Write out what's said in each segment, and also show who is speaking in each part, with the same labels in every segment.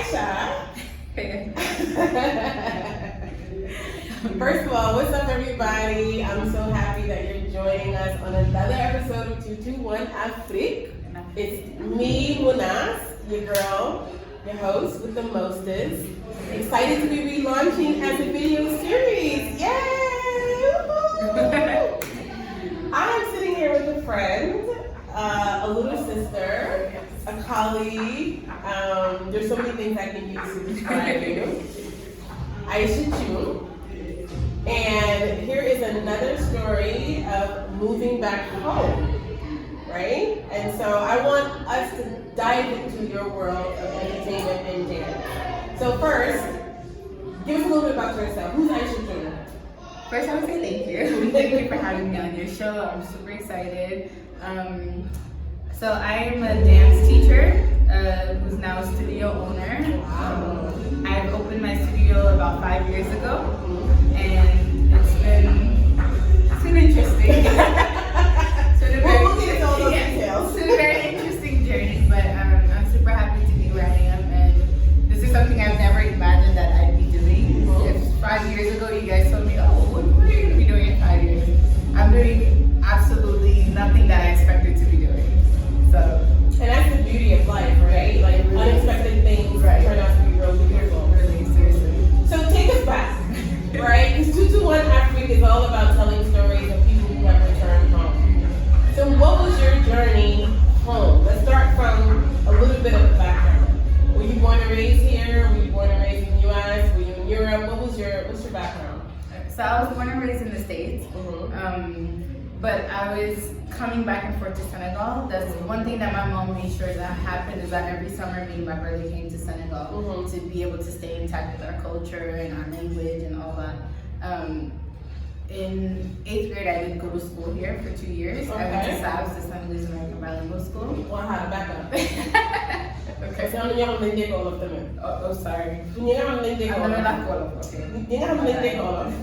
Speaker 1: Aisha. First of all, what's up, everybody? I'm so happy that you're joining us on another episode of 221 Afrique. It's me, Mounas, your girl, your host with the mostest. Excited to be relaunching as a video series. Yay! I am sitting here with a friend, a little sister, a colleague. There's so many things I can use to describe you. Aisha. And here is another story of moving back home, right? And so I want us to dive into your world of entertainment and dance. So first, give us a little bit about yourself. Who's Aisha?
Speaker 2: First, I would say thank you. Thank you for having me on your show. I'm super excited. So I'm a dance teacher who's now a studio owner. I've opened my studio about 5 years ago, and it's been interesting. It's been a very interesting journey, but I'm super happy to be where I am, and this is something I've never imagined that I'd be doing. If 5 years ago you guys told me, oh, what are you going to be doing in 5 years? I'm doing absolutely nothing that I expected to be doing. So,
Speaker 1: and that's the beauty of life, right? Like unexpected things turn out to be really beautiful.
Speaker 2: Really, seriously.
Speaker 1: So take us back, right? Because 221 Afrique is all about telling stories of people who have returned home. So what was your journey home? Let's start from a little bit of the background. Were you born and raised here? Were you born and raised in the US? Were you in Europe? What's your background?
Speaker 2: So I was born and raised in the States. But I was coming back and forth to Senegal. That's one thing that my mom made sure that happened, is that every summer me and my brother came to Senegal to be able to stay intact with our culture and our language and all that. In 8th grade, I did go to school here for 2 years. I went to SABS, the Senegalese American Bilingual School.
Speaker 1: Well, how to back up. Okay. So you have to all of them.
Speaker 2: Oh, sorry.
Speaker 1: You have to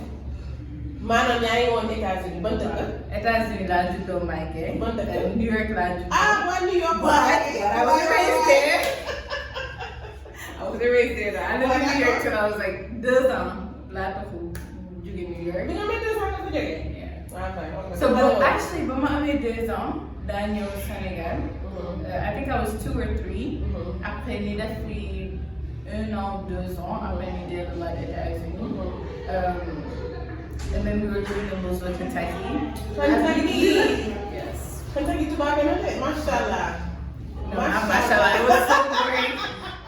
Speaker 1: maanaam yaa ngi woon États-Unis ban dëkk la.
Speaker 2: États-Unis laa juddoo Mike.
Speaker 1: Ban dëkk
Speaker 2: New York laa juddoo.
Speaker 1: Waa New York.
Speaker 2: I was raised there. I was raised there. I lived in New York till I was like 2 ans. Laa taxu jóge New York.
Speaker 1: Bi nga amee 2 ans nga fa jógee.
Speaker 2: Okay. So actually, ba ma amee 2 ans daa ñëw Senegal. I think I was 2 or 3. Après ñu def fi 1 an 2 ans. Après ñu delluwaat États-Unis. And then we were living in Louisville, Kentucky. Yes.
Speaker 1: Kentucky to Bobby, mashallah.
Speaker 2: Mashallah. It was so boring.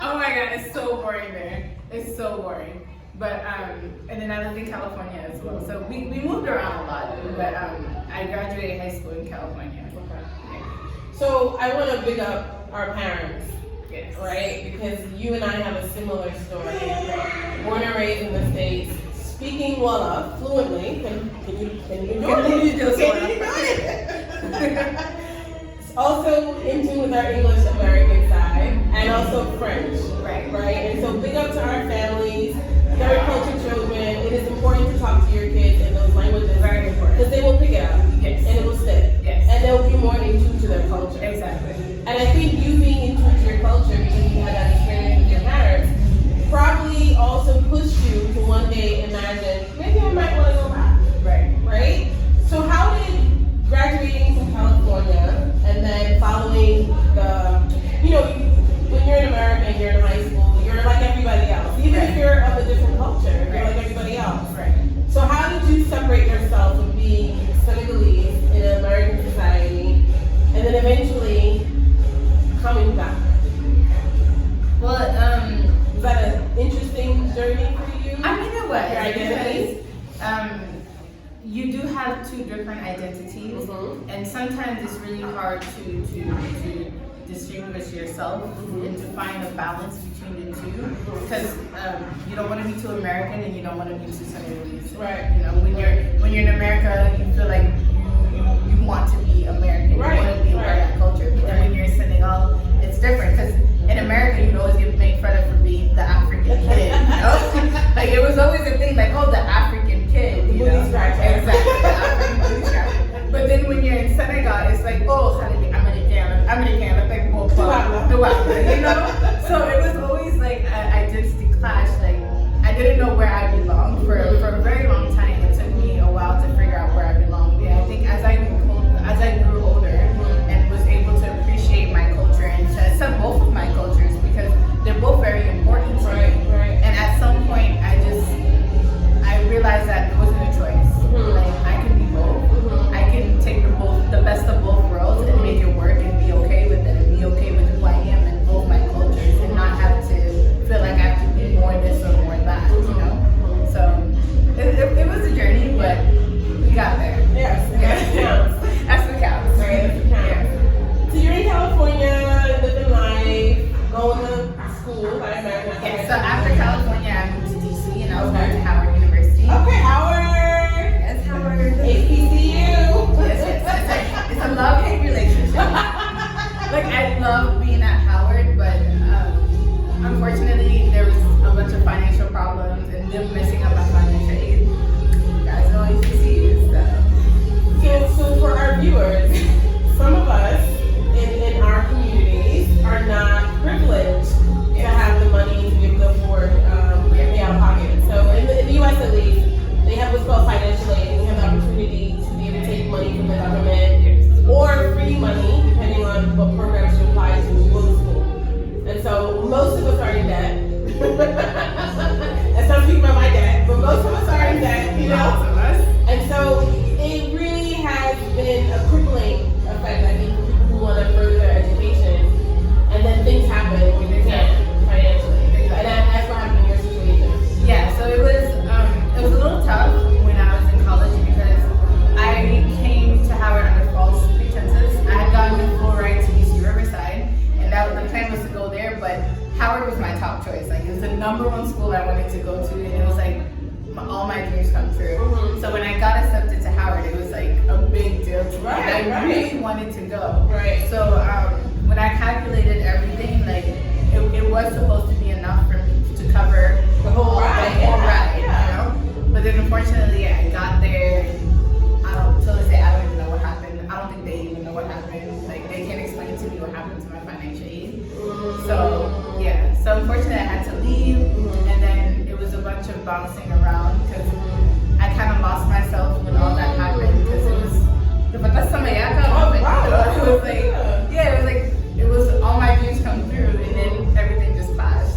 Speaker 2: Oh my god, it's so boring there. It's so boring. But and then I lived in California as well. So we moved around a lot. But I graduated high school in California.
Speaker 1: Okay. Yeah. So I want to big up our parents.
Speaker 2: Yes.
Speaker 1: Right? Because you and I have a similar story. Born and raised in the States. Speaking Wolof fluently, can you do it? Also in tune with our English American side, and also French, right? And so big up to our families, third culture children. It is important to talk to your kids in those languages,
Speaker 2: very important,
Speaker 1: because they will pick it up,
Speaker 2: yes,
Speaker 1: and it will stick,
Speaker 2: yes,
Speaker 1: and they'll be more in tune to their culture.
Speaker 2: Exactly.
Speaker 1: And I think you being in tune to your culture, because you had that experience with your parents, probably also pushed you to one day imagine, maybe I might want to go back. Right? So how did graduating from California and then following when you're in America and you're in high school, you're like everybody else. Even if you're of a different culture, you're like everybody else. So how did you separate yourself from being Senegalese in an American society and then eventually coming back?
Speaker 2: Well,
Speaker 1: was that an interesting journey for you?
Speaker 2: I mean, it was.
Speaker 1: Your identity?
Speaker 2: You do have 2 different identities, and sometimes it's really hard to distinguish yourself and to find a balance between the two, because you don't want to be too American and you don't want to be too Senegalese.
Speaker 1: Right.
Speaker 2: You know, when you're in America, you feel like you want to be American.
Speaker 1: Right.
Speaker 2: You want to be aware of that culture. But then when you're in Senegal, it's different, because in America, you'd always get made fun of for being the African kid. You know? Like it was always a thing, like, oh, the African kid. You know? Exactly. The African booty scratcher. But then when you're in Senegal, it's like, oh, American, like, you know? So it was always like, I didn't know where I belonged for a very long time. It took me a while to figure out where I belonged. And I think as I grew older and was able to appreciate my culture and to accept both of my cultures because they're both very important to me.
Speaker 1: Right.
Speaker 2: And at some point, I realized that it wasn't a choice. Like I can be both. I can take the best of both worlds and make it work and be okay with it and be okay with who I am and both my cultures and not have to feel like I have to be more this or more that, you know? So it was a journey, but we got there.
Speaker 1: Yes, that counts.
Speaker 2: That's what counts.
Speaker 1: Right, that's what counts.
Speaker 2: Yeah.
Speaker 1: So you're in California, living life, going to school, I imagine.
Speaker 2: Yeah, so after California, I moved to DC and I was going to Howard University.
Speaker 1: Okay, Howard.
Speaker 2: Yes, Howard.
Speaker 1: HBCU.
Speaker 2: Yes. It's a love-hate relationship. Like I love being at Howard, but unfortunately there was a bunch of financial problems and them messing up my financial aid. You guys know HBCUs,
Speaker 1: So for our viewers, some of us in our communities are not privileged to have the money to be able to afford pay out of pocket. So in the U.S. at least, they have what's called financial aid. And we have the opportunity to be able to take money from the government or free money, depending on what programs you apply to go to school. And so most of us are in debt. That's not speaking about my debt, but most of us are in debt, you know? And so it really has been a crippling effect, I think, for people who want to further their education. And then things happen when you can't financially. And that's what happened in your situation.
Speaker 2: Yeah, so it was a little tough when I was in college because I came to Howard under false pretenses. I had gotten a full ride to UC Riverside, and the plan was to go there, but Howard was my top choice. Like it was the #1 school I wanted to go to, and it was like all my dreams come true. So when I got accepted to Howard, it was like a big deal to me. And I really wanted to go.
Speaker 1: Right.
Speaker 2: So when I calculated everything, like it was supposed to be enough for me to cover
Speaker 1: The whole ride.
Speaker 2: You know? But then unfortunately I got there and till this day I don't even know what happened. I don't think they even know what happened. Like they can't explain to me what happened to my financial aid. So yeah. So unfortunately I had to leave and then it was a bunch of bouncing around because I kind of lost myself when all that happened because it was but that's something I got it was like it was all my dreams come through and then everything just clashed.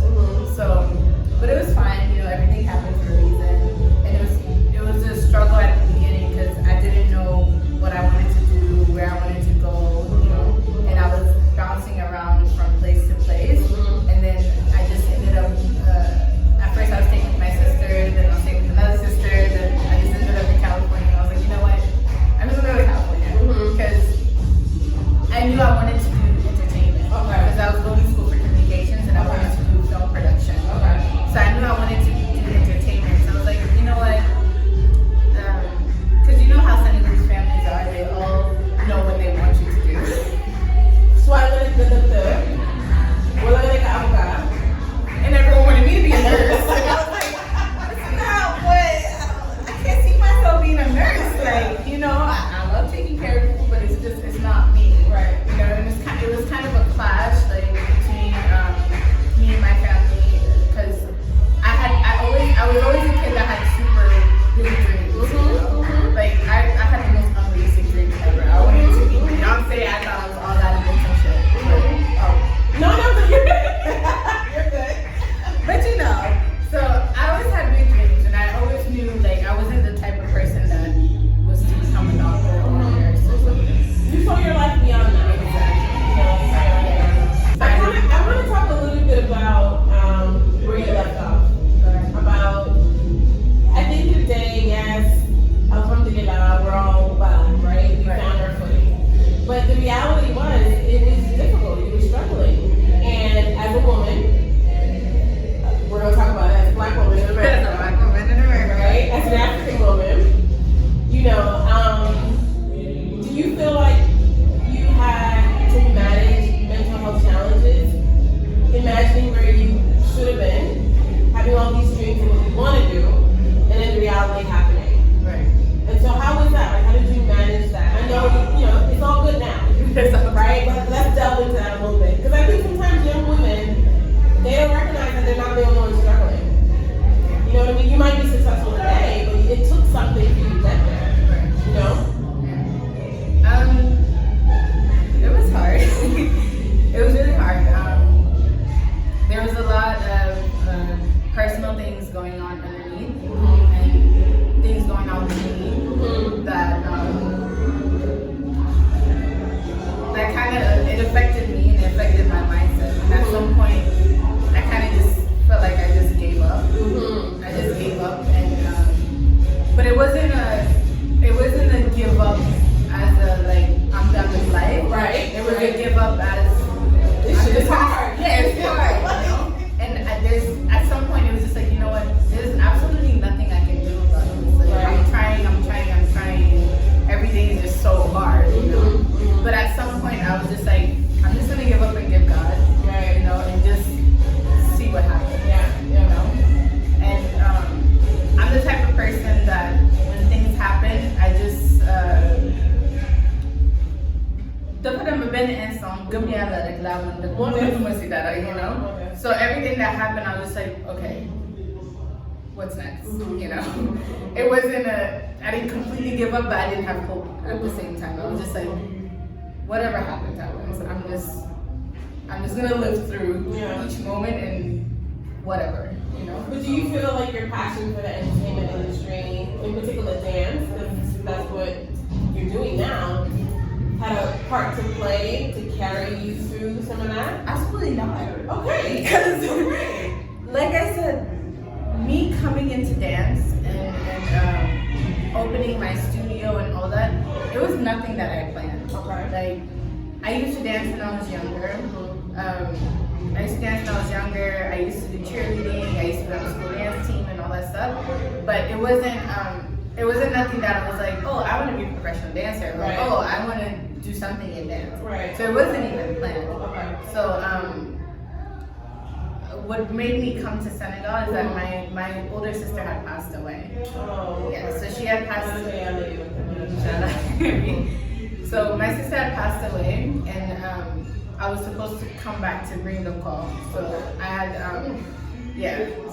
Speaker 2: So but it was fine, you know, everything happened for a reason. And it was a struggle at the beginning because I didn't know what I wanted to do, where I wanted to go, you know, and I was bouncing around from place to place. And then I just ended up at first I was staying with my sister, then I was staying with another sister, then I just ended up in California and I was like, you know what? I'm just gonna go to California because I knew I wanted to do entertainment. Because I was going to school for communications and I wanted to do film production. So I knew I wanted to do entertainment. So I was like, you know what? Because you know how Senegalese families are. They all know what they want you to do.
Speaker 1: So I learned
Speaker 2: And everyone wanted me to be a nurse. And I was like, that's not what, I can't see myself being a nurse. Like, you know, I love taking care of people, but it's not me.
Speaker 1: Right.
Speaker 2: You know, and it was kind of a clash, like, between me and my family, because I was always a kid that had super big dreams. You know? Like, I had the most unrealistic dreams ever. I wanted to be Beyonce. I thought I was all that and some shit. But,
Speaker 1: No, you're good. You're good.
Speaker 2: but you know, so I always had big dreams, and I always knew, like, I wasn't the type of person that was to become a doctor or a nurse or something.
Speaker 1: You saw your life beyond that. I want to talk a little bit about where you left off. About, at the end of the day, yes, alhamdulillah, we're all well, right? We found our footing. But the reality was, it was difficult. You were struggling. And as a woman, we're going to talk about it as a black woman in America. Right? As an African woman, you know, do you feel like you had to manage mental health challenges, imagining where you should have been, having all these dreams and what you want to do, and then the reality happening?
Speaker 2: Right.
Speaker 1: And so how was that? Like, how did you manage that? I know, you know, it's all good now, right? But let's delve into that a little bit. Because I think sometimes young women, they don't recognize that they're not the only ones struggling. You
Speaker 2: you know?
Speaker 1: Okay.
Speaker 2: So everything that happened, I was just like, okay, what's next? You know? It wasn't I didn't completely give up, but I didn't have hope at the same time. I was just like, whatever happens, happens. I'm just gonna live through each moment and whatever, you know?
Speaker 1: But do you feel like your passion for the entertainment industry, in particular dance, because that's what you're doing now, had a part to play to carry you through some of that?
Speaker 2: Absolutely not.
Speaker 1: Okay.
Speaker 2: Because, like I said, me coming into dance and opening my studio and all that, it was nothing that I planned.
Speaker 1: Okay.
Speaker 2: Like, I used to dance when I was younger. I used to dance when I was younger. I used to do cheerleading. I used to be on the school dance team and all that stuff. But it wasn't nothing that I was like, oh, I want to be a professional dancer. Or, oh, I want to do something in dance.
Speaker 1: Right.
Speaker 2: So it wasn't even planned.
Speaker 1: Okay.
Speaker 2: So what made me come to Senegal is that my older sister had passed away.
Speaker 1: Oh.
Speaker 2: Yeah, so she had passed away.
Speaker 1: Okay.
Speaker 2: So my sister had passed away, and I was supposed to come back to bring the call. So I had,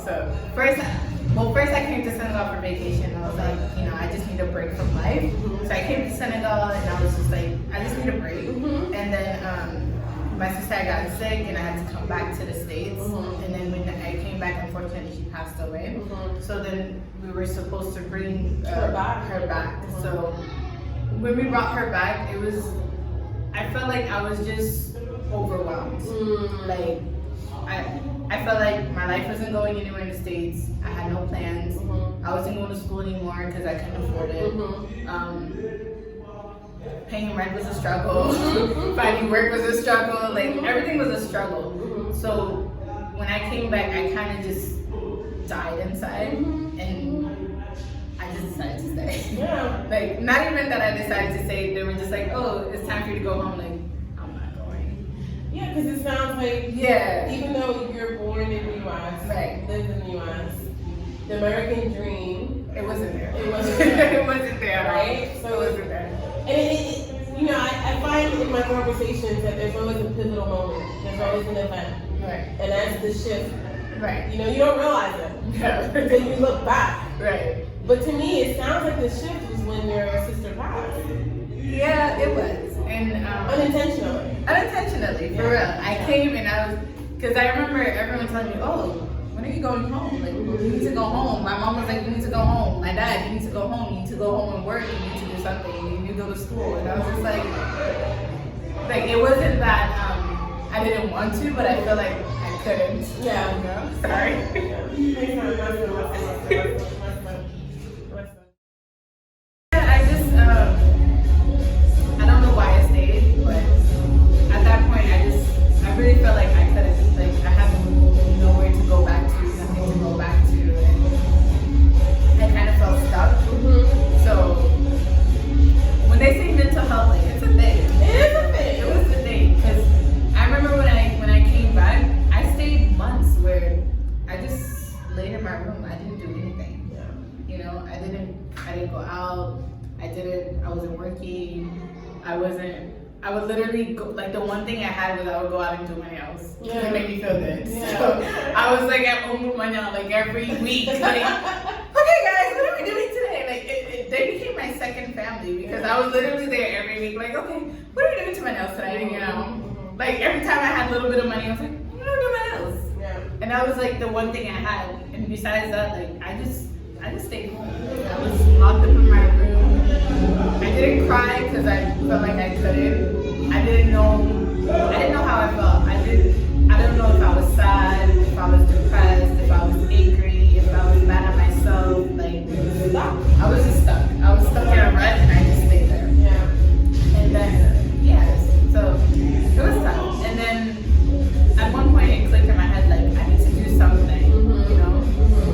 Speaker 2: So first I came to Senegal for vacation. I was like, you know, I just need a break from life. So I came to Senegal, and I was just like, I just need a break. And then my sister got sick, and I had to come back to the States. And then when I came back, unfortunately, she passed away. So then we were supposed to bring her back. So when we brought her back, I felt like I was just overwhelmed. Like, I felt like my life wasn't going anywhere in the States. I had no plans. I wasn't going to school anymore because I couldn't afford it. Paying rent was a struggle. Finding work was a struggle. Like, everything was a struggle. So when I came back, I kind of just died inside, and I just decided to stay.
Speaker 1: Yeah.
Speaker 2: Like, not even that I decided to stay. They were just like, oh, it's time for you to go home. Like, I'm not going.
Speaker 1: Yeah, because it sounds like even though you're born in the U.S., lived in the U.S., the American dream,
Speaker 2: it wasn't there.
Speaker 1: It wasn't there.
Speaker 2: It wasn't there,
Speaker 1: right?
Speaker 2: So it wasn't there.
Speaker 1: And you know, I find in my conversations that there's always a pivotal moment. There's always an event.
Speaker 2: Right.
Speaker 1: And that's the shift.
Speaker 2: Right.
Speaker 1: You know, you don't realize it until you look back.
Speaker 2: Right.
Speaker 1: But to me, it sounds like the shift was when your sister passed.
Speaker 2: Yeah, it was. And unintentionally, for real. I came and I was, because I remember everyone telling me, oh, when are you going home? Like, you need to go home. My mom was like, you need to go home. My dad, you need to go home. You need to go home and work. You need to do something. You need to go to school. And I was just like it wasn't that I didn't want to, but I feel like I couldn't.
Speaker 1: Yeah.
Speaker 2: You know? Sorry. I don't know why I stayed, but at that point, I really felt like I couldn't, like, I had nowhere to go back to, nothing to go back to, and I kind of felt stuck. So when they say mental health, like, it's a thing. It is a thing. It was a thing, because I remember when I came back, I stayed months where I just laid in my room. I didn't do anything. You know, I didn't go out. I wasn't working. I would literally go, like, the one thing I had was I would go out and do my nails. It made me feel good.
Speaker 1: Yeah.
Speaker 2: So I was like at home with my nails like every week. Like, okay guys, what are we doing today? Like, they became my second family because I was literally there every week. Like, okay, what are we doing to my nails today? You know, like every time I had a little bit of money, I was like, I'm gonna do my nails. Yeah. And that was like the one thing I had. And besides that, like, I just stayed home. I was locked up in my room. I didn't cry because I felt like I couldn't. I didn't know how I felt. I don't know if I was sad, if I was depressed, if I was angry, if I was mad at myself. Like, I was just stuck. I was stuck in a rut, and I just stayed there. Yeah. And then, so it was tough. And then at one point it clicked in my head, like, I need to do something, you know?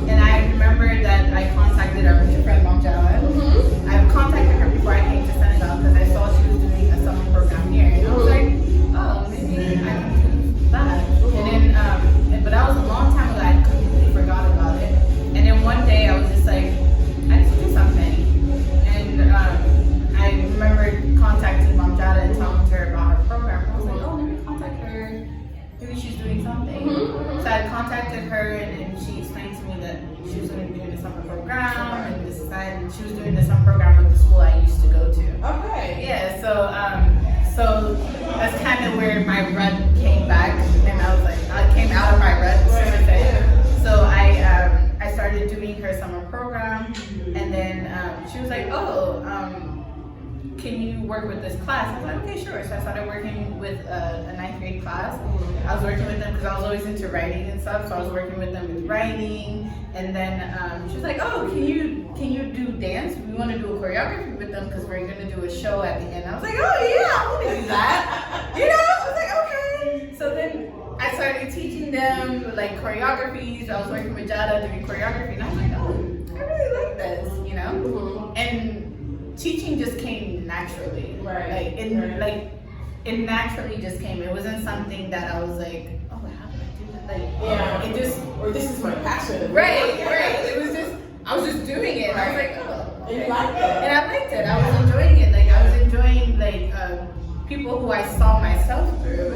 Speaker 2: And I remember that I contacted our mutual friend, Mom Jawa. I contacted her before I came to Senegal because I saw she was doing a summer program here. And I was like, oh, maybe I can do that. And then So I contacted her, and she explained to me that she was going to be doing the summer program, and this and she was doing the summer program with the school I used to go to.
Speaker 1: Okay.
Speaker 2: Yeah, so that's kind of where my rut came back, and I was like, I came out of my rut, so to say. So I started doing her summer program, and then she was like, oh, can you work with this class? I was like, okay, sure. So I started working with a ninth grade class. I was working with them because I was always into writing and stuff, so I was working with them with writing. And then she was like, oh, can you do dance? We want to do a choreography with them because we're going to do a show at the end. I was like, oh yeah, I want to do that. You know, I was like, okay. So then I started teaching them like choreographies. I was working with Jada doing choreography, and I was like, oh, I really like this, you know? And teaching just came naturally.
Speaker 1: Right.
Speaker 2: It naturally just came. It wasn't something that I was like, oh, how do I do that? Like,
Speaker 1: Yeah.
Speaker 2: it just,
Speaker 1: Or this is my passion.
Speaker 2: right. It was just, I was just doing it. And I was like, oh.
Speaker 1: And you liked it.
Speaker 2: And I liked it. I was enjoying it. Like, I was enjoying, like, people who I saw myself through.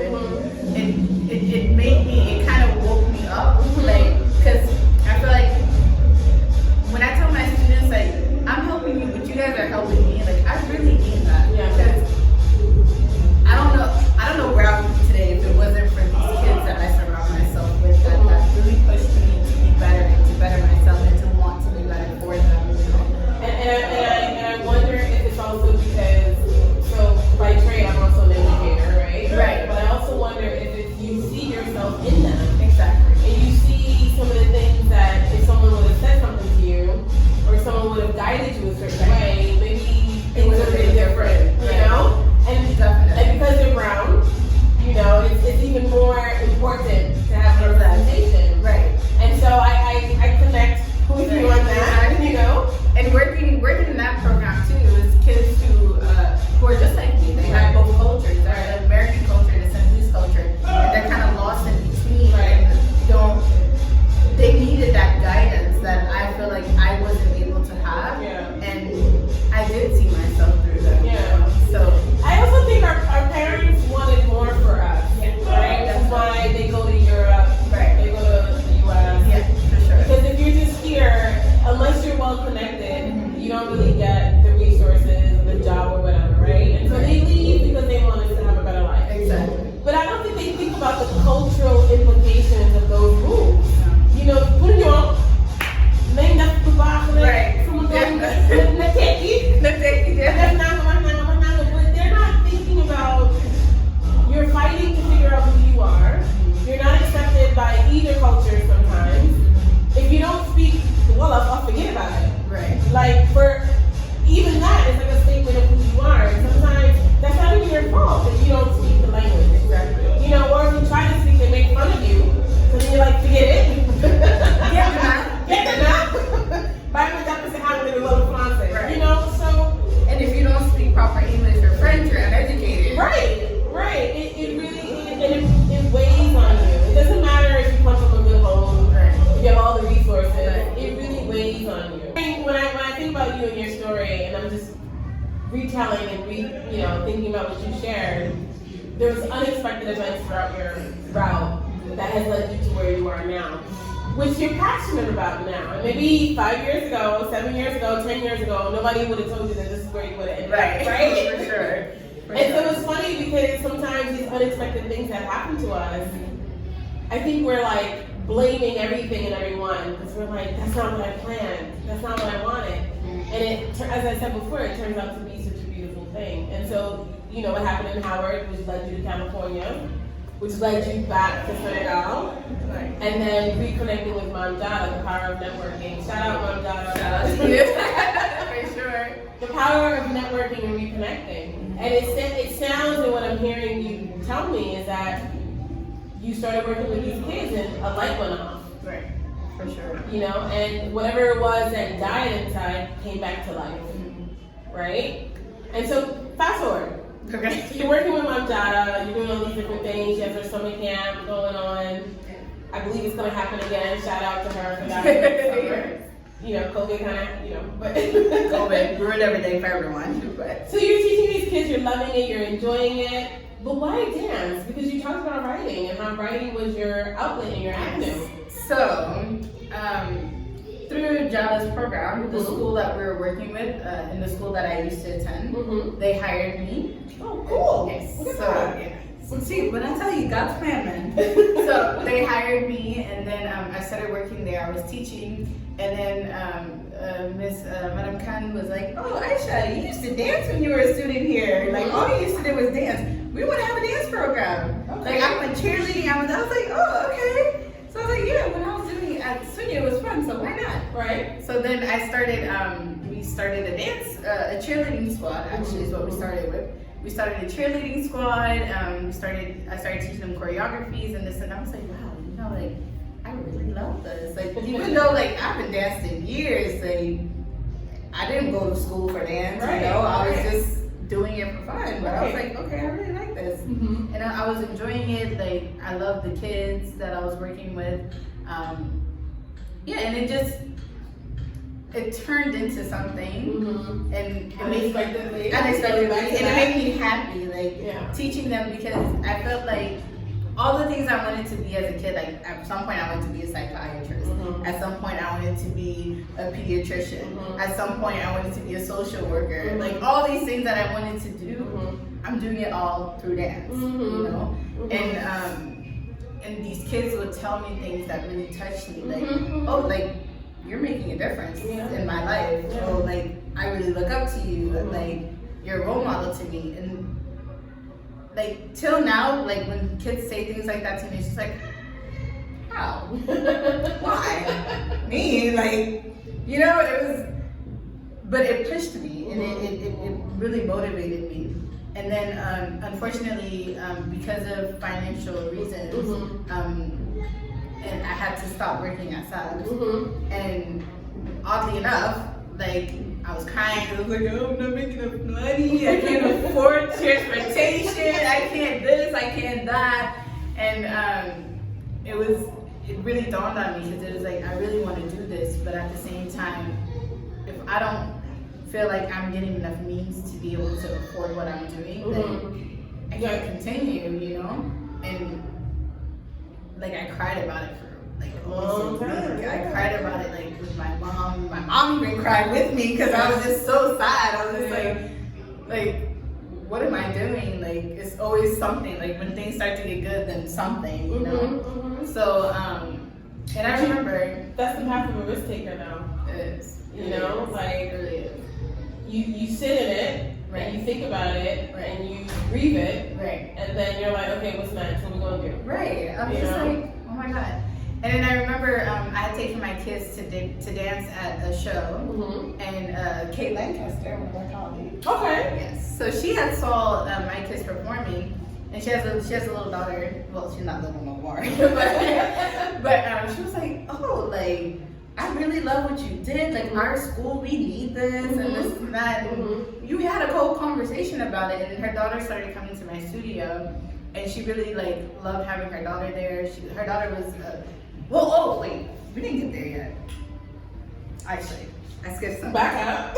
Speaker 2: And it made me, it kind of woke me up. Like, because I feel like when I tell my students, like, I'm helping you, but you guys are helping me. Like, I really mean that.
Speaker 1: Yeah.
Speaker 2: Because I don't know where I would be today if it wasn't for these kids that I surround myself with that really pushed me to be better and to better myself and to want to be better for them.
Speaker 1: And I wonder if it's also because, so by trade I'm also an educator, right?
Speaker 2: Right.
Speaker 1: But I also wonder if you see yourself in them.
Speaker 2: Exactly.
Speaker 1: And you see some of the things that if someone would have said something to you, or someone would have guided you a certain way, maybe it would have been different, you know? And because they're brown, you know, it's even more important to have representation.
Speaker 2: Right.
Speaker 1: And so I connect with you on that, you know?
Speaker 2: And working in that program too is kids who are just like me. They have both cultures, the American culture and the Senegalese culture, and they're kind of lost in between.
Speaker 1: Right.
Speaker 2: And they needed that guidance that I feel like I wasn't able to have.
Speaker 1: Yeah.
Speaker 2: And I did see myself through them.
Speaker 1: Yeah.
Speaker 2: So
Speaker 1: I also think our parents wanted more for us, right? That's why they go to Europe,
Speaker 2: Right.
Speaker 1: they go to the US.
Speaker 2: yeah, for sure.
Speaker 1: Because if you're just here, unless you're well connected, you don't really get the resources, the job, or whatever, right? And so they leave because they want us to have a better life.
Speaker 2: Exactly.
Speaker 1: But I don't think they think about the cultural implications of those moves. You know, put you on, name that
Speaker 2: Right.
Speaker 1: But they're not thinking about, you're fighting to figure out who you are. You're not accepted by either culture sometimes. If you don't speak Wolof, I'll forget about it.
Speaker 2: Right.
Speaker 1: Like, for even that is like a statement of who you are. And sometimes that's not even your fault that you don't speak the language.
Speaker 2: Exactly.
Speaker 1: You know, or if you try to speak, they make fun of you. So then you're like, forget it.
Speaker 2: Right.
Speaker 1: You know, so
Speaker 2: And if you don't speak proper English or French, you're uneducated.
Speaker 1: right. It really it weighs on you. It doesn't matter if you come from a good home, if you have all the resources. It really weighs on you. When I think about you and your story, and I'm just retelling and thinking about what you shared, there was unexpected events throughout your route that has led you to where you are now, which you're passionate about now. And maybe 5 years ago, 7 years ago, 10 years ago, nobody would have told you that this is where you would have ended up, right?
Speaker 2: For sure.
Speaker 1: And so it's funny because sometimes these unexpected things that happen to us, I think we're like blaming everything and everyone because we're like, that's not what I planned, that's not what I wanted. And as I said before, it turns out to be such a beautiful thing. And so, you know, what happened in Howard, which led you to California, which led you back to Senegal, and then reconnecting with Mom Jada, the power of networking. Shout out Mom Jada.
Speaker 2: For sure.
Speaker 1: The power of networking and reconnecting. And it sounds, and what I'm hearing you tell me is that you started working with these kids and a light went off.
Speaker 2: Right. For sure.
Speaker 1: You know, and whatever it was that died inside came back to life. Right? And so fast forward.
Speaker 2: Okay.
Speaker 1: So you're working with Mom Jada, you're doing all these different things, you have her summer camp going on. I believe it's going to happen again. Shout out to her for that. You know, COVID kind of, but
Speaker 2: COVID ruined everything for everyone. But
Speaker 1: so you're teaching these kids, you're loving it, you're enjoying it. But why dance? Because you talked about writing and how writing was your outlet and your avenue.
Speaker 2: So, through Java's program, the school that we were working with, in the school that I used to attend, they hired me.
Speaker 1: Oh, cool.
Speaker 2: Yes.
Speaker 1: Look at
Speaker 2: So,
Speaker 1: that.
Speaker 2: yeah.
Speaker 3: Well, see, when I tell you, God's plan, man.
Speaker 2: So they hired me, and then I started working there. I was teaching, and then Miss Madam Khan was like, "Oh, Aisha, you used to dance when you were a student here. Like all you used to do was dance. We want to have a dance program.
Speaker 1: Okay.
Speaker 2: Like I went cheerleading. I was like, oh, okay. So I was like, yeah. When I was doing it at Sunya, it was fun. So why not?
Speaker 1: Right.
Speaker 2: So then I started. We started a dance, a cheerleading squad. Actually, is what we started with. We started a cheerleading squad. I started teaching them choreographies and this, and I was like, wow, you know, like I really love this. Like even though like I've been dancing years, like I didn't go to school for dance.
Speaker 1: Right,
Speaker 2: You know, I was
Speaker 1: right.
Speaker 2: just doing it for fun. But I was
Speaker 1: Right.
Speaker 2: like, okay, I really like this,
Speaker 1: Mm-hmm.
Speaker 2: and I was enjoying it. Like I love the kids that I was working with. Yeah, and it turned into something, and it made
Speaker 1: Unexpectedly.
Speaker 2: unexpectedly,
Speaker 1: Back to
Speaker 2: and it
Speaker 1: that.
Speaker 2: made me happy, like
Speaker 1: Yeah.
Speaker 2: teaching them, because I felt like all the things I wanted to be as a kid, like at some point I wanted to be a psychiatrist, at some point I wanted to be a pediatrician, at some point I wanted to be a social worker, like all these things that I wanted to do, I'm doing it all through dance, you know, and these kids would tell me things that really touched me, like, oh, like, you're making a difference in my life.
Speaker 1: Yeah.
Speaker 2: Oh, like, I really look up to you. Like, you're a role model to me. And, like, till now, like, when kids say things like that to me, it's just like, how? Why? Me? Like, you know, it was, but it pushed me, and it really motivated me. And then, unfortunately, because of financial reasons, and I had to stop working at SABS. And oddly enough, like I was crying. I was like, oh, I'm not making enough money. I can't afford transportation. I can't this. I can't that. And it really dawned on me, because it was like I really want to do this, but at the same time, if I don't feel like I'm getting enough means to be able to afford what I'm doing, then I can't continue. You know, and like I cried about it for like almost a week. I cried about it like with my mom. My mom even cried with me, because I was just so sad. I was just like, what am I doing? Like it's always something. Like when things start to get good, then something, you know. So and I remember
Speaker 1: That's the path of a risk taker now.
Speaker 2: it is.
Speaker 1: You know, like
Speaker 2: It really is.
Speaker 1: you sit in it,
Speaker 2: Right.
Speaker 1: and you think about it,
Speaker 2: Right.
Speaker 1: and you breathe it,
Speaker 2: Right.
Speaker 1: and then you're like, okay, what's next? What are we gonna do?
Speaker 2: Right. I was
Speaker 1: You
Speaker 2: just
Speaker 1: know?
Speaker 2: like, oh my god. And then I remember I had taken my kids to dance at a show, and Kate Lancaster, one of our colleagues.
Speaker 1: Okay.
Speaker 2: Yes. So she had saw my kids performing, and she has a little daughter. Well, she's not little no more, but she was like, oh, like I really love what you did. Like our school, we need this and this and that. And you had a whole conversation about it, and her daughter started coming to my studio, and she really like loved having her daughter there. Her daughter was wait, we didn't get there yet. Actually, I skipped something.
Speaker 1: Back up.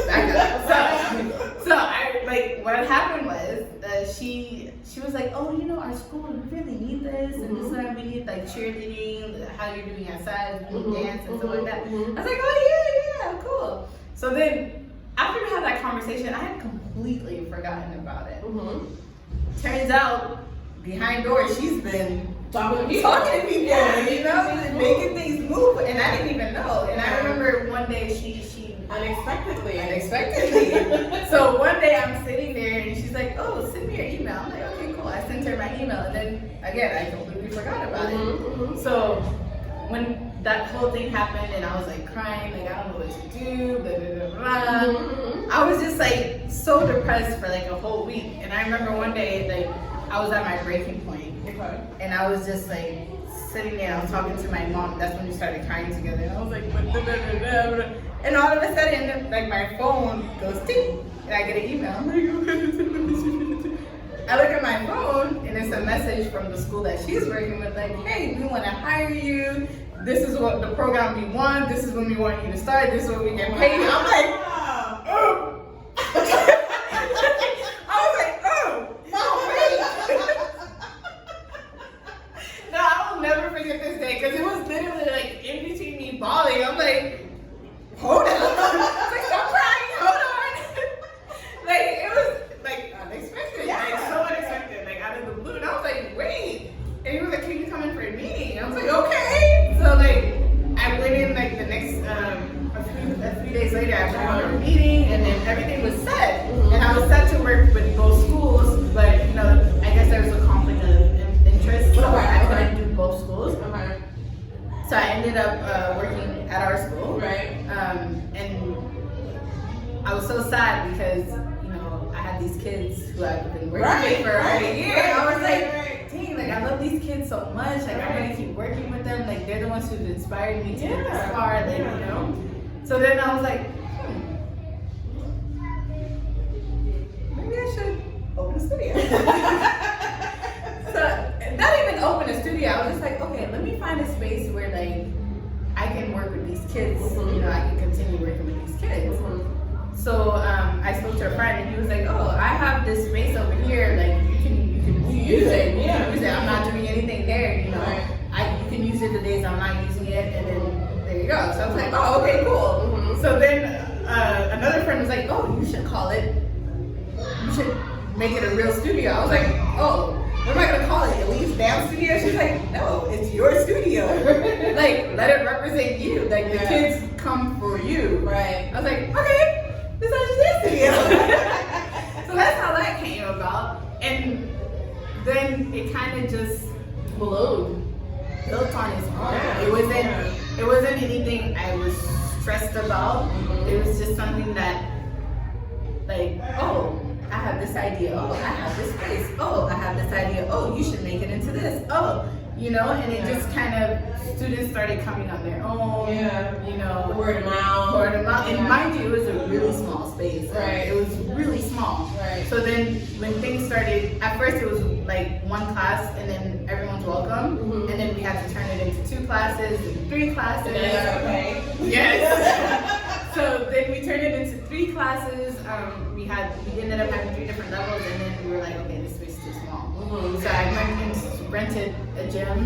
Speaker 2: So I like what happened was she was like, oh, you know, our school, we really need this and this and that. We need like cheerleading, how you're doing outside, we need dance and stuff like that. I was like, oh yeah, cool. So then after we had that conversation, I had completely forgotten about it. Turns out behind doors, she's been talking to people, you know, making things move, and I didn't even know. And I remember one day she
Speaker 1: Unexpectedly.
Speaker 2: So one day I'm sitting there and she's like, oh, send me your email. I'm like, okay, cool. I sent her my email, and then again I completely forgot about it. So when that whole thing happened and I was like crying, like I don't know what to do, blah, blah, blah. I was just like so depressed for like a whole week. And I remember one day like I was at my breaking point, and I was just like sitting there. I was talking to my mom. That's when we started crying together. And I was like, blah, blah, blah, blah. And all of a sudden, like my phone goes ting, and I get an email. I'm like, I look at my phone, and it's a message from the school that she's working with, like, hey, we want to hire you. This is what the program we want. This is when we want you to start. This is what we get paid. I'm like, oh. I was like, oh, wait. like, hold on. I was like, stop crying, hold on. Like, it was like unexpected. Like, so unexpected. Like, out of the blue. And I was like, wait. And he was like, can you come in for a meeting? And I was like, okay. So, like, I went in, like, the next, a few days later, I went on a meeting, and then everything was set. And I was set to work with both schools, but, you know, I guess there was a conflict of interest, so I couldn't do both schools.
Speaker 1: Okay.
Speaker 2: So I ended up working at our school.
Speaker 1: Right.
Speaker 2: And I was so sad because, you know, I had these kids who I've been working with for a year. And I was like, dang, like, I love these kids so much. Like, I'm going to keep working with them. Like, they're the ones who've inspired me to get this far. Like, you know. So then I was like, maybe I should open a studio. So, not even open a studio. I was just like, okay, let me find a space where, like, I can work with these kids. You know, I can continue working with these kids. So I spoke to a friend, and he was like, oh, I have this space over here. Like, you can use it. You can use it. I'm not doing anything there. You know, you can use it the days I'm not using it, and then there you go. So I was like, oh, okay, cool. So then another friend was like, oh, you should call it. You should make it a real studio. I was like, oh, what am I gonna call it? Elite's Dance Studio? She's like, no, it's your studio. Like, let it represent you. Like, the kids come for you.
Speaker 1: Right.
Speaker 2: I was like, okay, this is Aisha's Dance Studio. So that's how that came about. And then it kind of just
Speaker 1: ballooned.
Speaker 2: Built on its own. It wasn't anything I was stressed about. It was just something that, like, oh, I have this idea. Oh, I have this space. Oh, I have this idea. Oh, you should make it into this. Oh, you know, and it just kind of, students started coming on their own. You know,
Speaker 1: word of mouth.
Speaker 2: And mind you, it was a really small space.
Speaker 1: Right.
Speaker 2: It was really small.
Speaker 1: Right.
Speaker 2: So then when things started, at first it was like one class and then everyone's welcome. And then we had to turn it into 2 classes and 3 classes.
Speaker 1: Okay.
Speaker 2: Yes. So then we turned it into 3 classes. We ended up having 3 different levels, and then we were like, okay, this space is too small. So I went and rented a gym,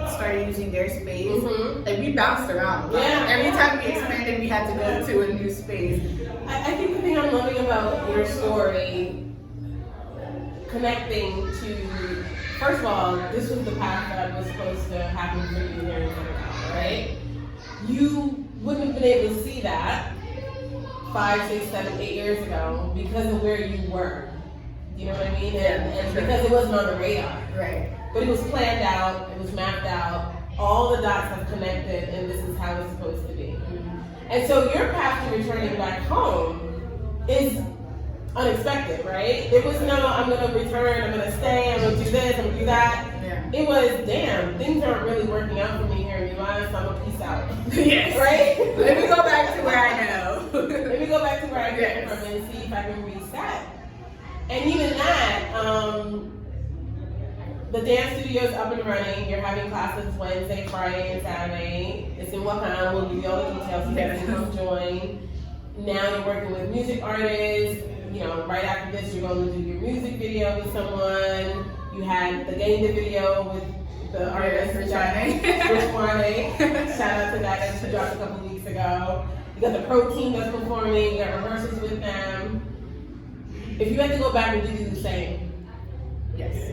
Speaker 2: started using their space. Like, we bounced around. Every time we expanded, we had to go to a new space.
Speaker 1: I think the thing I'm loving about your story, connecting to, first of all, this was the path that was supposed to happen for you here in Senegal, right? You wouldn't have been able to see that 5, 6, 7, 8 years ago because of where you were. You know what I mean? And because it wasn't on the radar.
Speaker 2: Right.
Speaker 1: But it was planned out, it was mapped out, all the dots have connected, and this is how it's supposed to be. And so your path to returning back home is unexpected, right? It was no, I'm gonna return, I'm gonna stay, I'm gonna do this, I'm gonna do that. It was, damn, things aren't really working out for me here in the US, I'm gonna peace out.
Speaker 2: Yes.
Speaker 1: Right?
Speaker 2: Let me go back to where I know.
Speaker 1: Let me go back to where I came from and see if I can reset. And even that, the dance studio is up and running. You're having classes Wednesday, Friday, and Saturday. It's in Wakanda. We'll give you all the details. You guys can come join. Now you're working with music artists. You know, right after this, you're going to do your music video with someone. You had the game video with the artist, Rich Wane. Shout out to that that she dropped a couple weeks ago. You got the pro team that's performing. You got rehearsals with them. If you had to go back, would you do the same?
Speaker 2: Yes.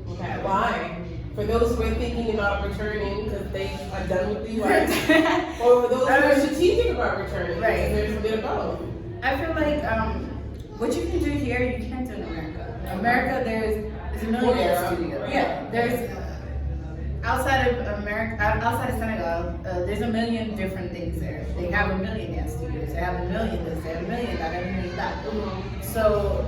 Speaker 1: Okay, why? For those who are thinking about returning because they are done with the US, or for those who are strategic about returning,
Speaker 2: right?
Speaker 1: There's a bit of both.
Speaker 2: I feel like what you can do here, you can't do in America. In America, there's a million dance studios. Yeah, there's outside of America, outside of Senegal, there's a million different things there. They have a million dance studios. They have a million this. They have a million that. They have a million that. So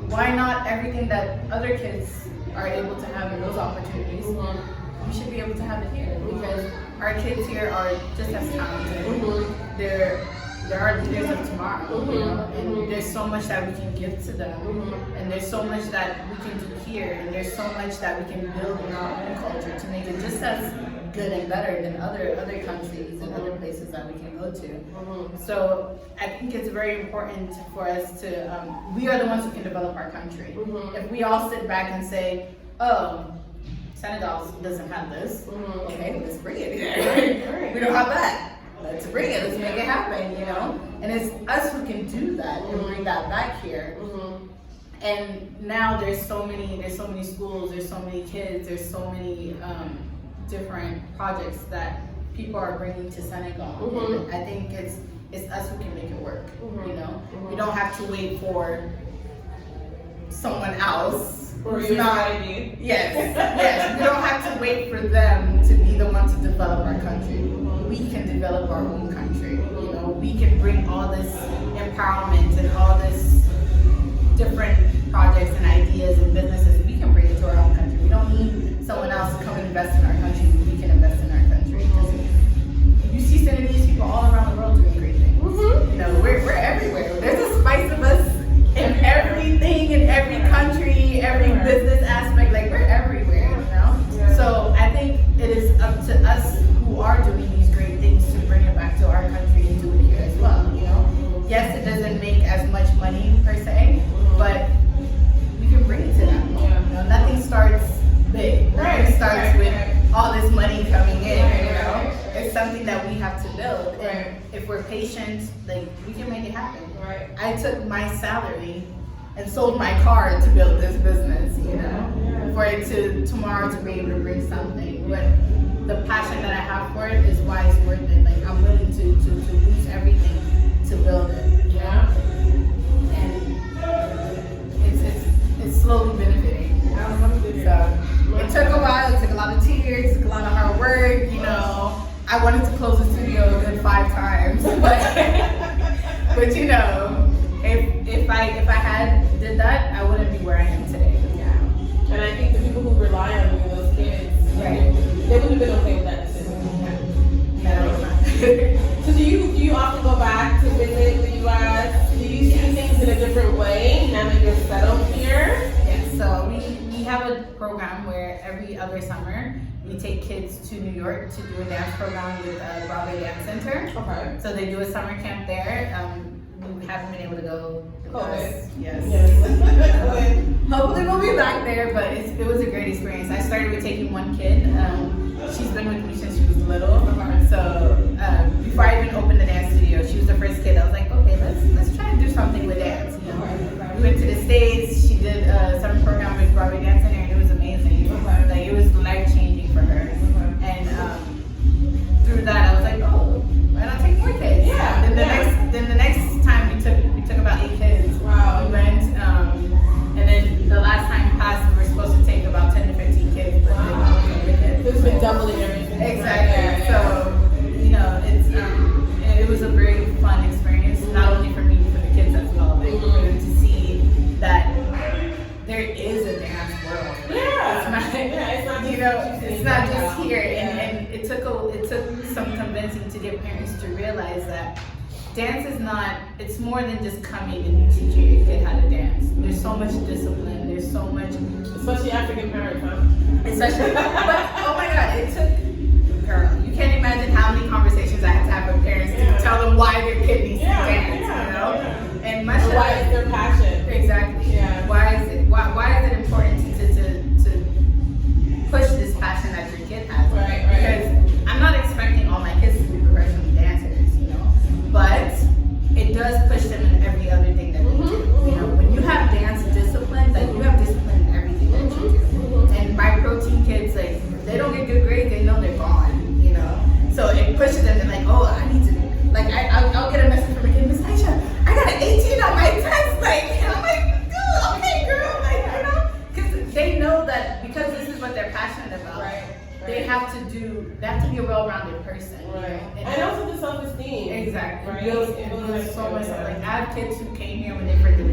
Speaker 2: why not everything that other kids are able to have in those opportunities? We should be able to have it here because our kids here are just as talented. They're our leaders of tomorrow, you know? And there's so much that we can give to them, and there's so much that we can do here, and there's so much that we can build in our own culture to make it just as good and better than other countries and other places that we can go to. So I think it's very important for us to, we are the ones who can develop our country. If we all sit back and say, oh, Senegal doesn't have this, okay, let's bring it here. We don't have that. let's bring it, let's make it happen, you know? And it's us who can do that and bring that back here. And now there's so many schools, there's so many kids, there's so many different projects that people are bringing to Senegal. And I think it's us who can make it work, you know? We don't have to wait for someone else.
Speaker 1: Or
Speaker 2: who's
Speaker 1: your
Speaker 2: not,
Speaker 1: idea.
Speaker 2: yes, we don't have to wait for them to be the one to develop our country. We can develop our own country, you know? We can bring all this empowerment and all this different projects and ideas and businesses. We can bring it to our own country. We don't need someone else to come and invest in our country. We can invest in our country. Because you see Senegalese people all around the world doing great things. You know, we're everywhere. There's a spice of us in everything, in every country, every business aspect. Like, we're everywhere, you know? So I think it is up to us who are doing these great things to bring it back to our country and do it here as well, you know? Yes, it doesn't make as much money per se, but we can bring it to them. You know, nothing starts big. Nothing starts with all this money coming in, you know? It's something that we have to build. And if we're patient, like, we can make it happen. I took my salary and sold my car to build this business, you know, for it to tomorrow to be able to bring something. But the passion that I have for it is why it's worth it. Like, I'm willing to lose everything to build it. Yeah. And it's slowly benefiting. So it took a while, it took a lot of tears, it took a lot of hard work, you know. I wanted to close the studio a good 5 times. But you know, if I had did that, I wouldn't be where I am today.
Speaker 1: Yeah. And I think the people who rely on you, those kids, they would have been okay with that decision. No. So do you often go back to visit the US? Do you see things in a different way now that you're settled here?
Speaker 2: Yes. So we have a program where every other summer we take kids to New York to do a dance program with Broadway Dance Center. Okay. So they do a summer camp there. We haven't been able to go because yes. Hopefully we'll be back there, but it was a great experience. I started with taking one kid. She's been with me since she was little. So before I even opened the dance studio, she was the first kid. I was like, okay, let's try to do something with dance. You know? We went to the States. She did a summer program with Broadway Dance Center, and it was amazing. Like, it was life changing for her. And through that, I was like, oh, why not take more kids? Yeah. Then the next time we took about 8 kids. Wow. We went, and then the last time passed, we were supposed to take about 10 to 15 kids. But
Speaker 1: it's been doubling everything.
Speaker 2: Exactly. So, you know, it was a very fun experience, not only for me, but for the kids as well. Like, to see that there is a dance world. It's not just here. And it took some convincing to get parents to realize that dance is not, it's more than just coming and teaching your kid how to dance. There's so much discipline, there's so much.
Speaker 1: Especially African parents, huh?
Speaker 2: Especially, but oh my God, it took, girl, you can't imagine how many conversations I had to have with parents to tell them why their kid needs to dance, you know? And much of
Speaker 1: why is their passion?
Speaker 2: Exactly. Yeah. Why is it important to push this passion that your kid has?
Speaker 1: Right.
Speaker 2: Because I'm not expecting all my kids to be professional dancers, you know, but it does push them in every other thing that they do. You know, when you have dance discipline, like, you have discipline in everything that you do. And my protein kids, like, if they don't get good grades, they know they're gone, you know. So it pushes them. They're like, oh, I need to, like, I'll get a message from a kid, Miss Aisha, I got an 18 on my test, like, and I'm like, dude, okay, girl, like, you know, because they know that because this is what they're passionate about. They have to be a well-rounded person.
Speaker 1: And also the self-esteem.
Speaker 2: Exactly. It builds so much. Like, I have kids who came here when they first did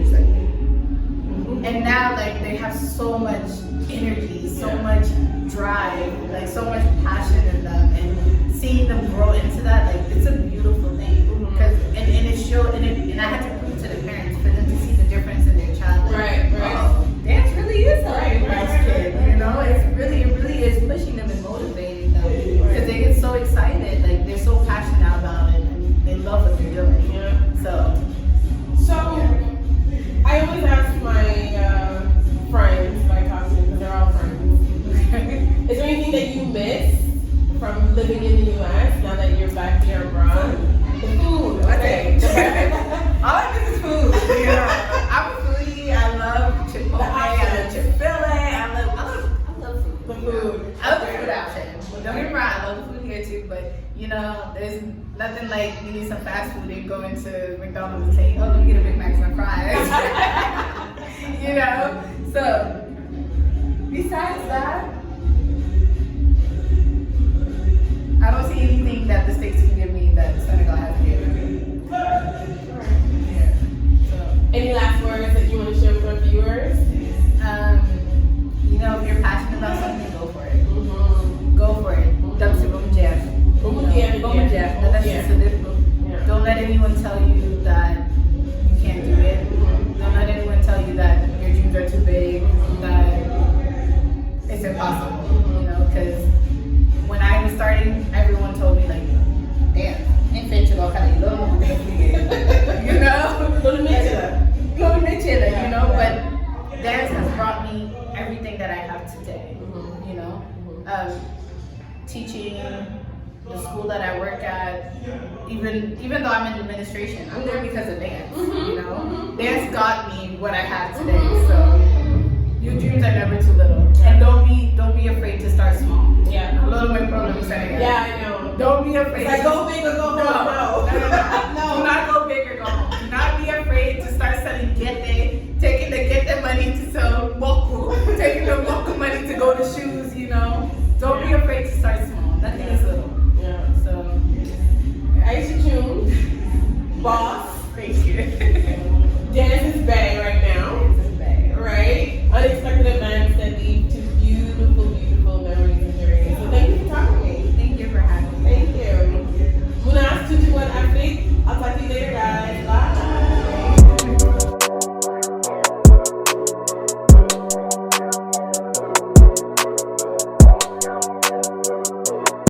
Speaker 2: and now, like, they have so much energy, so much drive, like, so much passion in them, and seeing them grow into that, like, it's a beautiful thing. Because and it showed, and I had to prove to the parents for them to see the difference in their child. Like, oh, dance really is helping this kid. You know, it really is pushing them and motivating them because they get so excited, like, they're so passionate about it, and they love what they're doing. So
Speaker 1: I always ask my friends that I talk to, because they're all friends, is there anything that you miss from living in the US now that you're back here abroad?
Speaker 2: here too, but you know, there's nothing like eating some fast food and going to McDonald's and saying, oh, let me get a Big Mac and fries. You know? So, besides that, I don't see anything that the States can give me that Senegal hasn't given me. Yeah. So,
Speaker 1: Any last words that you want to share with our viewers?
Speaker 2: you know, if you're passionate about something, go for it. Go for it. Don't let anyone tell you that you can't do it. Don't let anyone tell you that your dreams are too big, that it's impossible. You know, because when I was starting, everyone told me like, damn, ain't fit to go kind of low. You know? Go to Mitchell, you know, but dance has brought me everything that I have today. You know? Teaching, the school that I work at, even though I'm in administration, I'm there because of dance. You know, dance got me what I have today. So your dreams are never too little, and don't be afraid to start small.
Speaker 1: Yeah,
Speaker 2: a little bit problem Senegal.
Speaker 1: Yeah, I know.
Speaker 2: Don't be afraid.
Speaker 1: It's like go big or go home. No.
Speaker 2: Do not go big or go home. Do not be afraid to start selling gete, taking the gete money to sell boku, taking the